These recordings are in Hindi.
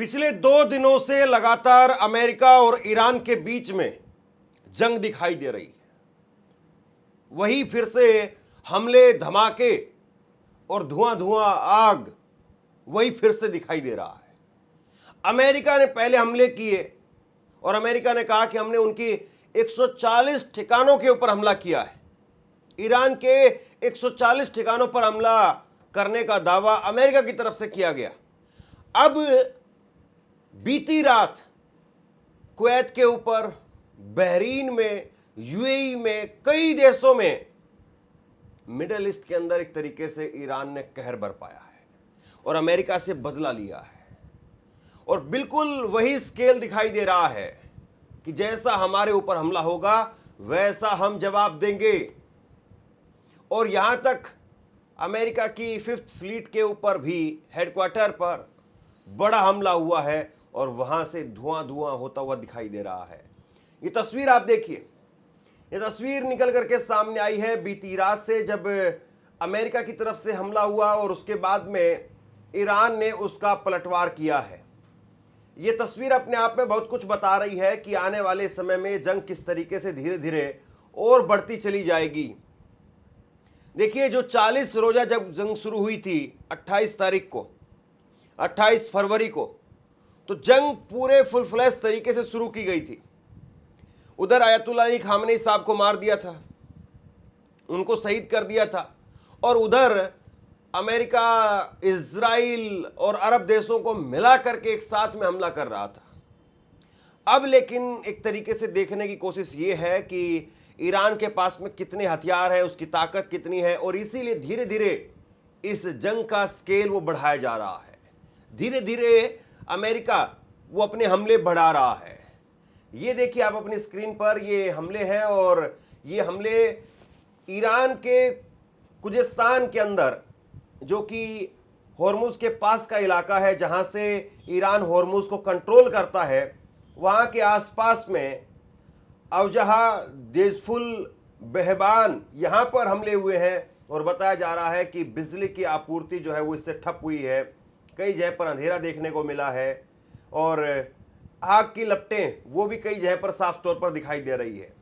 पिछले 2 दिनों से लगातार अमेरिका और ईरान के बीच में जंग दिखाई दे रही है। वही फिर से हमले, धमाके और धुआं धुआं आग वही फिर से दिखाई दे रहा है। अमेरिका ने पहले हमले किए और अमेरिका ने कहा कि हमने उनकी 140 ठिकानों के ऊपर हमला किया है। ईरान के 140 ठिकानों पर हमला करने का दावा अमेरिका की तरफ से किया गया। अब बीती रात कुवैत के ऊपर, बहरीन में, यूएई में, कई देशों में, मिडिल ईस्ट के अंदर एक तरीके से ईरान ने कहर बरपाया है और अमेरिका से बदला लिया है। और बिल्कुल वही स्केल दिखाई दे रहा है कि जैसा हमारे ऊपर हमला होगा वैसा हम जवाब देंगे। और यहां तक अमेरिका की 5th फ्लीट के ऊपर भी हेडक्वार्टर पर बड़ा हमला हुआ है और वहां से धुआं धुआं होता हुआ दिखाई दे रहा है। ये तस्वीर आप देखिए, ये तस्वीर निकल करके सामने आई है बीती रात से, जब अमेरिका की तरफ से हमला हुआ और उसके बाद में ईरान ने उसका पलटवार किया है। ये तस्वीर अपने आप में बहुत कुछ बता रही है कि आने वाले समय में जंग किस तरीके से धीरे धीरे और बढ़ती चली जाएगी। देखिए, जो 40 रोजा जब जंग शुरू हुई थी 28 तारीख को, 28 फरवरी को, तो जंग पूरे फुल फ्लैश तरीके से शुरू की गई थी। उधर आयतुल्लाह अली खामनेई साहब को मार दिया था, उनको शहीद कर दिया था, और उधर अमेरिका, इजराइल और अरब देशों को मिला करके एक साथ में हमला कर रहा था। अब लेकिन एक तरीके से देखने की कोशिश ये है कि ईरान के पास में कितने हथियार है, उसकी ताकत कितनी है, और इसीलिए धीरे धीरे इस जंग का स्केल वो बढ़ाया जा रहा है। धीरे धीरे अमेरिका वो अपने हमले बढ़ा रहा है। ये देखिए आप अपनी स्क्रीन पर, ये हमले हैं, और ये हमले ईरान के कुजिस्तान के अंदर, जो कि होर्मुज के पास का इलाका है, जहां से ईरान होर्मुज को कंट्रोल करता है, वहां के आसपास में अवजहा, देजफुल, बेहबान, यहां पर हमले हुए हैं। और बताया जा रहा है कि बिजली की आपूर्ति जो है वो इससे ठप हुई है। कई जगह पर अंधेरा देखने को मिला है और आग की लपटें वो भी कई जगह पर साफ तौर पर दिखाई दे रही है।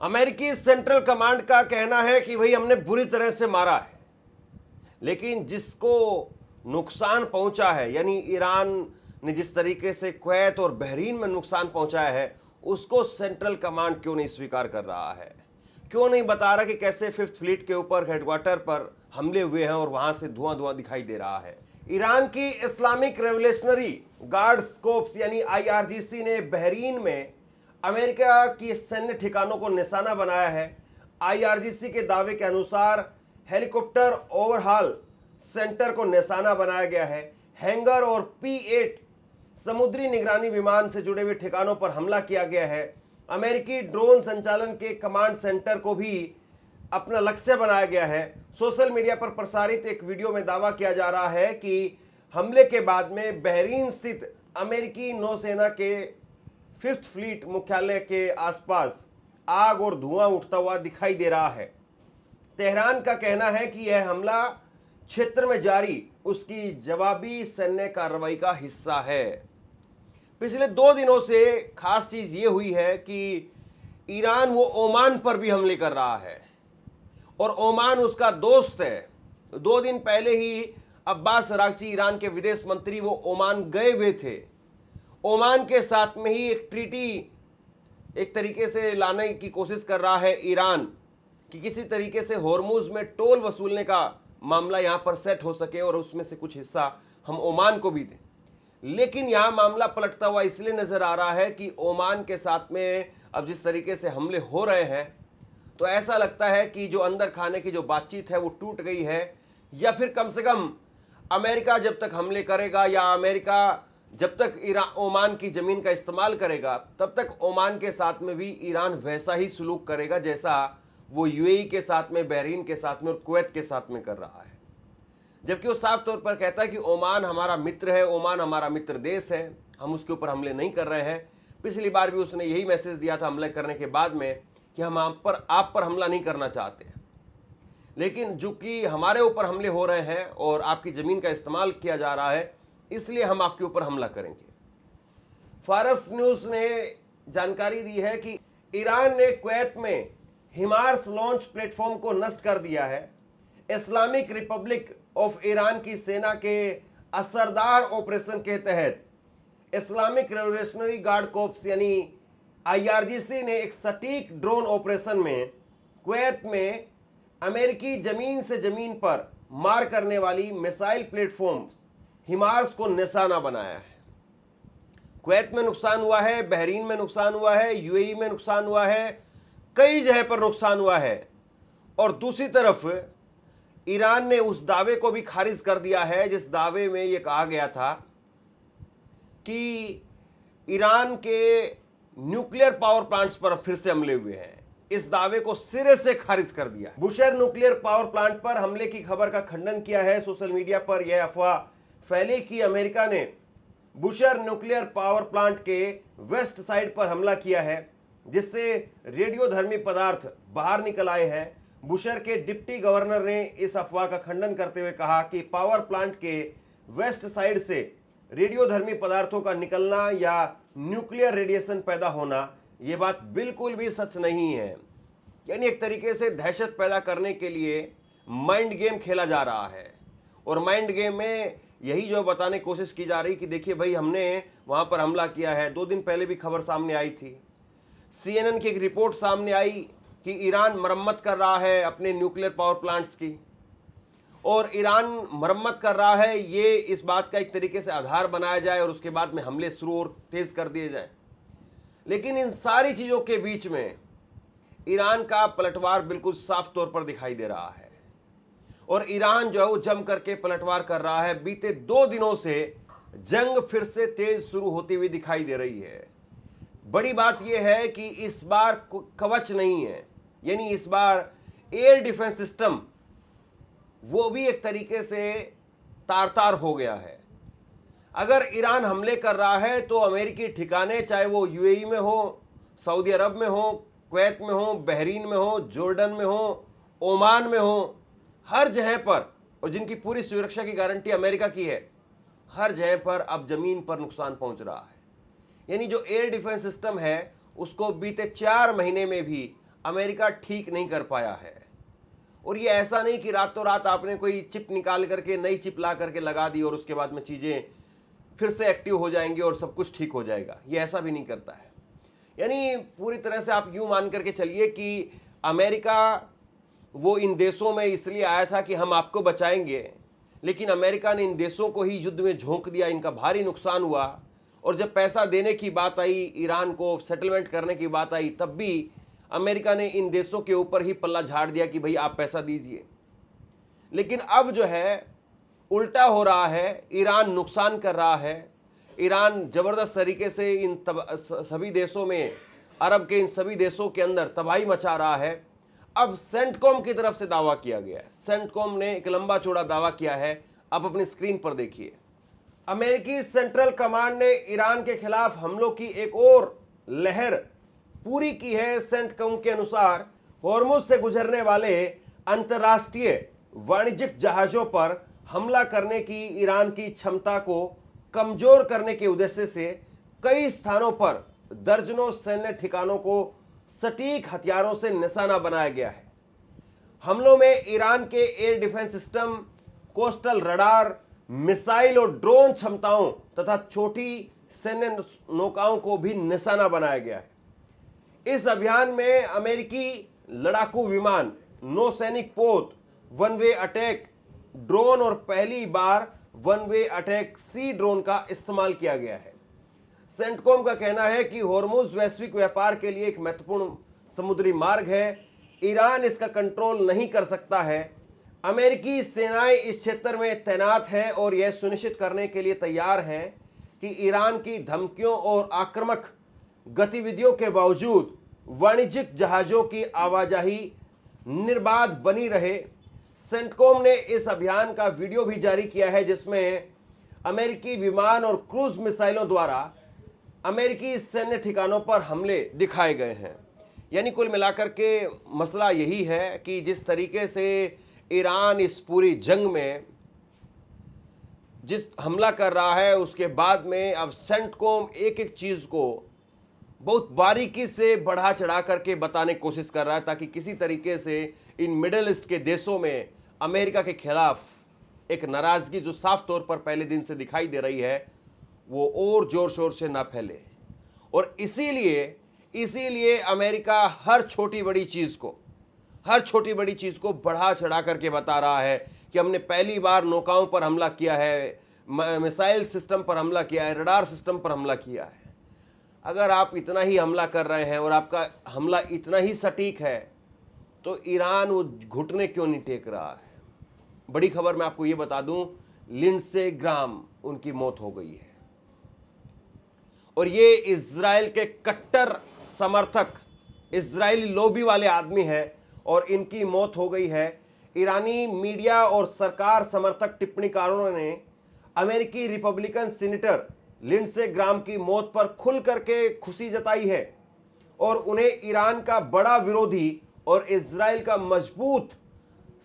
अमेरिकी सेंट्रल कमांड का कहना है कि भाई हमने बुरी तरह से मारा है, लेकिन जिसको नुकसान पहुंचा है, यानी ईरान ने जिस तरीके से कुवैत और बहरीन में नुकसान पहुंचाया है, उसको सेंट्रल कमांड क्यों नहीं स्वीकार कर रहा है? क्यों नहीं बता रहा कि कैसे 5th फ्लीट के ऊपर हेडक्वार्टर पर हमले हुए हैं और वहां से धुआं धुआं दिखाई दे रहा है? ईरान की इस्लामिक रेवोल्यूशनरी गार्ड्स कोर्प्स यानी IRGC ने बहरीन में अमेरिका की सैन्य ठिकानों को निशाना बनाया है। IRGC के दावे के अनुसार हेलीकॉप्टर ओवरहॉल सेंटर को निशाना बनाया गया है। हैंगर और P-8 समुद्री निगरानी विमान से जुड़े हुए ठिकानों पर हमला किया गया है। अमेरिकी ड्रोन संचालन के कमांड सेंटर को भी अपना लक्ष्य बनाया गया है। सोशल मीडिया पर प्रसारित एक वीडियो में दावा किया जा रहा है कि हमले के बाद में बहरीन स्थित अमेरिकी नौसेना के 5th फ्लीट मुख्यालय के आसपास आग और धुआं उठता हुआ दिखाई दे रहा है। तेहरान का कहना है कि यह हमला क्षेत्र में जारी उसकी जवाबी सैन्य कार्रवाई का हिस्सा है। पिछले 2 दिनों से खास चीज ये हुई है कि ईरान वो ओमान पर भी हमले कर रहा है और ओमान उसका दोस्त है। 2 दिन पहले ही अब्बास अरागची, ईरान के विदेश मंत्री, वो ओमान गए हुए थे। ओमान के साथ में ही एक ट्रीटी एक तरीके से लाने की कोशिश कर रहा है ईरान कि किसी तरीके से होर्मुज में टोल वसूलने का मामला यहां पर सेट हो सके और उसमें से कुछ हिस्सा हम ओमान को भी दें। लेकिन यहां मामला पलटता हुआ इसलिए नजर आ रहा है कि ओमान के साथ में अब जिस तरीके से हमले हो रहे हैं, तो ऐसा लगता है कि जो अंदर खाने की जो बातचीत है वो टूट गई है, या फिर कम से कम अमेरिका जब तक हमले करेगा या अमेरिका जब तक ओमान की जमीन का इस्तेमाल करेगा, तब तक ओमान के साथ में भी ईरान वैसा ही सुलूक करेगा जैसा वो यूएई के साथ में, बहरीन के साथ में और कुवैत के साथ में कर रहा है। जबकि वो साफ तौर पर कहता है कि ओमान हमारा मित्र है, ओमान हमारा मित्र देश है, हम उसके ऊपर हमले नहीं कर रहे हैं। पिछली बार भी उसने यही मैसेज दिया था हमले करने के बाद में कि हम आप पर हमला नहीं करना चाहते। लेकिन जो कि हमारे ऊपर हमले हो रहे हैं और आपकी ज़मीन का इस्तेमाल किया जा रहा है, इसलिए हम आपके ऊपर हमला करेंगे। फारस न्यूज ने जानकारी दी है कि ईरान ने कुवैत में हिमार्स लॉन्च प्लेटफॉर्म को नष्ट कर दिया है। इस्लामिक रिपब्लिक ऑफ ईरान की सेना के असरदार ऑपरेशन के तहत इस्लामिक रेवोल्यूशनरी गार्ड कोर्प्स यानी IRGC ने एक सटीक ड्रोन ऑपरेशन में कुवैत में अमेरिकी जमीन से जमीन पर मार करने वाली मिसाइल प्लेटफॉर्म हिमार्स को निशाना बनाया है। कुवैत में नुकसान हुआ है, बहरीन में नुकसान हुआ है, UAE में नुकसान हुआ है, कई जगह पर नुकसान हुआ है। और दूसरी तरफ ईरान ने उस दावे को भी खारिज कर दिया है जिस दावे में यह कहा गया था कि ईरान के न्यूक्लियर पावर प्लांट्स पर फिर से हमले हुए हैं। इस दावे को सिरे से खारिज कर दिया। बुशर न्यूक्लियर पावर प्लांट पर हमले की खबर का खंडन किया है। सोशल मीडिया पर यह अफवाह फैली कि अमेरिका ने बुशर न्यूक्लियर पावर प्लांट के वेस्ट साइड पर हमला किया है जिससे रेडियोधर्मी पदार्थ बाहर निकल आए हैं। बुशर के डिप्टी गवर्नर ने इस अफवाह का खंडन करते हुए कहा कि पावर प्लांट के वेस्ट साइड से रेडियोधर्मी पदार्थों का निकलना या न्यूक्लियर रेडिएशन पैदा होना यह बात बिल्कुल भी सच नहीं है। यानी एक तरीके से दहशत पैदा करने के लिए माइंड गेम खेला जा रहा है। और माइंड गेम में यही जो बताने की कोशिश की जा रही कि देखिए भाई हमने वहां पर हमला किया है। 2 दिन पहले भी खबर सामने आई थी। CNN की एक रिपोर्ट सामने आई कि ईरान मरम्मत कर रहा है अपने न्यूक्लियर पावर प्लांट्स की, और ईरान मरम्मत कर रहा है ये इस बात का एक तरीके से आधार बनाया जाए और उसके बाद में हमले शुरू और तेज कर दिए जाए। लेकिन इन सारी चीज़ों के बीच में ईरान का पलटवार बिल्कुल साफ तौर पर दिखाई दे रहा है और ईरान जो है वो जम करके पलटवार कर रहा है। बीते 2 दिनों से जंग फिर से तेज शुरू होती हुई दिखाई दे रही है। बड़ी बात यह है कि इस बार कवच नहीं है, यानी इस बार एयर डिफेंस सिस्टम वो भी एक तरीके से तार-तार हो गया है। अगर ईरान हमले कर रहा है तो अमेरिकी ठिकाने, चाहे वो UAE में हो, सऊदी अरब में हो, कुवैत में हो, बहरीन में हो, जॉर्डन में हो, ओमान में हो, हर जगह पर, और जिनकी पूरी सुरक्षा की गारंटी अमेरिका की है, हर जगह पर अब जमीन पर नुकसान पहुंच रहा है। यानी जो एयर डिफेंस सिस्टम है उसको बीते 4 महीने में भी अमेरिका ठीक नहीं कर पाया है। और ये ऐसा नहीं कि रातों रात आपने कोई चिप निकाल करके नई चिप ला करके लगा दी और उसके बाद में चीज़ें फिर से एक्टिव हो जाएंगी और सब कुछ ठीक हो जाएगा। ये ऐसा भी नहीं करता है। यानी पूरी तरह से आप यूँ मान करके चलिए कि अमेरिका वो इन देशों में इसलिए आया था कि हम आपको बचाएंगे, लेकिन अमेरिका ने इन देशों को ही युद्ध में झोंक दिया। इनका भारी नुकसान हुआ और जब पैसा देने की बात आई, ईरान को सेटलमेंट करने की बात आई, तब भी अमेरिका ने इन देशों के ऊपर ही पल्ला झाड़ दिया कि भाई आप पैसा दीजिए। लेकिन अब जो है उल्टा हो रहा है, ईरान नुकसान कर रहा है। ईरान ज़बरदस्त तरीके से इन सभी देशों में, अरब के इन सभी देशों के अंदर तबाही मचा रहा है। अब सेंटकॉम की तरफ से दावा किया गया है। सेंटकॉम ने एक लंबा चौड़ा दावा किया है, आप अपनी स्क्रीन पर देखिए। अमेरिकी सेंट्रल कमांड ने ईरान के खिलाफ हमलों की एक और लहर पूरी की है। सेंटकॉम के अनुसार होर्मुज से गुजरने वाले अंतर्राष्ट्रीय वाणिज्यिक जहाजों पर हमला करने की ईरान की क्षमता को कमजोर करने के उद्देश्य से कई स्थानों पर दर्जनों सैन्य ठिकानों को सटीक हथियारों से निशाना बनाया गया है। हमलों में ईरान के air defence system, coastal radar, missile और ड्रोन क्षमताओं तथा छोटी सैन्य नौकाओं को भी निशाना बनाया गया है। इस अभियान में अमेरिकी लड़ाकू विमान, नौसैनिक पोत, वन वे अटैक ड्रोन और पहली बार वन वे अटैक सी ड्रोन का इस्तेमाल किया गया है। सेंटकॉम का कहना है कि होर्मुज वैश्विक व्यापार के लिए एक महत्वपूर्ण समुद्री मार्ग है। ईरान इसका कंट्रोल नहीं कर सकता है। अमेरिकी सेनाएं इस क्षेत्र में तैनात हैं और यह सुनिश्चित करने के लिए तैयार हैं कि ईरान की धमकियों और आक्रामक गतिविधियों के बावजूद वाणिज्यिक जहाजों की आवाजाही निर्बाध बनी रहे। सेंटकॉम ने इस अभियान का वीडियो भी जारी किया है जिसमें अमेरिकी विमान और क्रूज मिसाइलों द्वारा अमेरिकी सैन्य ठिकानों पर हमले दिखाए गए हैं। यानी कुल मिलाकर के मसला यही है कि जिस तरीके से ईरान इस पूरी जंग में जिस हमला कर रहा है उसके बाद में अब सेंटकॉम एक एक चीज को बहुत बारीकी से बढ़ा चढ़ा करके बताने की कोशिश कर रहा है, ताकि किसी तरीके से इन मिडिल ईस्ट के देशों में अमेरिका के खिलाफ एक नाराजगी जो साफ तौर पर पहले दिन से दिखाई दे रही है वो और जोर शोर से ना फैले। और इसीलिए अमेरिका हर छोटी बड़ी चीज को बढ़ा चढ़ा करके बता रहा है कि हमने पहली बार नौकाओं पर हमला किया है, मिसाइल सिस्टम पर हमला किया है, रडार सिस्टम पर हमला किया है। अगर आप इतना ही हमला कर रहे हैं और आपका हमला इतना ही सटीक है तो ईरान वो घुटने क्यों नहीं टेक रहा है। बड़ी खबर मैं आपको ये बता दूं, लिंडसे ग्राम उनकी मौत हो गई है और ये इजराइल के कट्टर समर्थक, इजरायली लॉबी वाले आदमी हैं और इनकी मौत हो गई है। ईरानी मीडिया और सरकार समर्थक टिप्पणीकारों ने अमेरिकी रिपब्लिकन सीनेटर लिंडसे ग्राम की मौत पर खुल करके खुशी जताई है और उन्हें ईरान का बड़ा विरोधी और इजराइल का मजबूत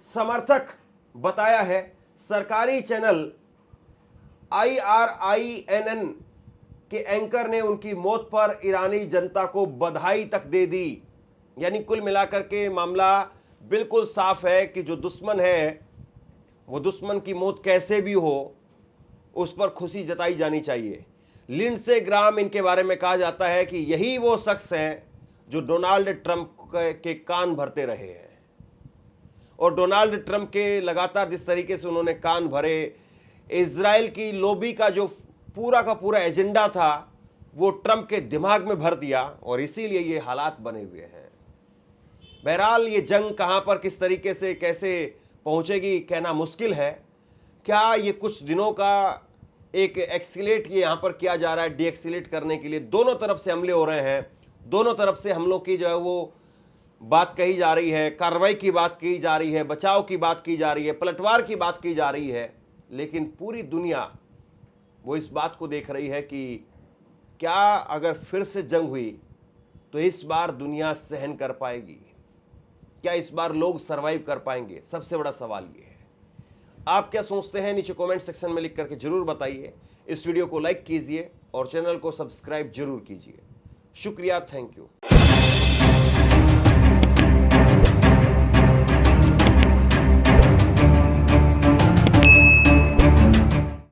समर्थक बताया है। सरकारी चैनल IRINN के एंकर ने उनकी मौत पर ईरानी जनता को बधाई तक दे दी। यानी कुल मिलाकर के मामला बिल्कुल साफ है कि जो दुश्मन है वो दुश्मन की मौत कैसे भी हो उस पर खुशी जताई जानी चाहिए। लिंडसे ग्राम, इनके बारे में कहा जाता है कि यही वो शख्स हैं जो डोनाल्ड ट्रंप के कान भरते रहे हैं और डोनाल्ड ट्रंप के लगातार जिस तरीके से उन्होंने कान भरे, इजराइल की लॉबी का जो पूरा का पूरा एजेंडा था वो ट्रंप के दिमाग में भर दिया और इसीलिए ये हालात बने हुए हैं। बहरहाल ये जंग कहां पर किस तरीके से कैसे पहुंचेगी कहना मुश्किल है। क्या ये कुछ दिनों का एक एक्सीलेट ये यहां पर किया जा रहा है, डीएक्सीलेट करने के लिए दोनों तरफ से हमले हो रहे हैं, दोनों तरफ से हमलों की जो है वो बात कही जा रही है, कार्रवाई की बात की जा रही है, बचाव की बात की जा रही है, पलटवार की बात की जा रही है, लेकिन पूरी दुनिया वो इस बात को देख रही है कि क्या अगर फिर से जंग हुई तो इस बार दुनिया सहन कर पाएगी, क्या इस बार लोग सरवाइव कर पाएंगे। सबसे बड़ा सवाल ये है। आप क्या सोचते हैं नीचे कमेंट सेक्शन में लिख करके जरूर बताइए। इस वीडियो को लाइक कीजिए और चैनल को सब्सक्राइब जरूर कीजिए। शुक्रिया, थैंक यू।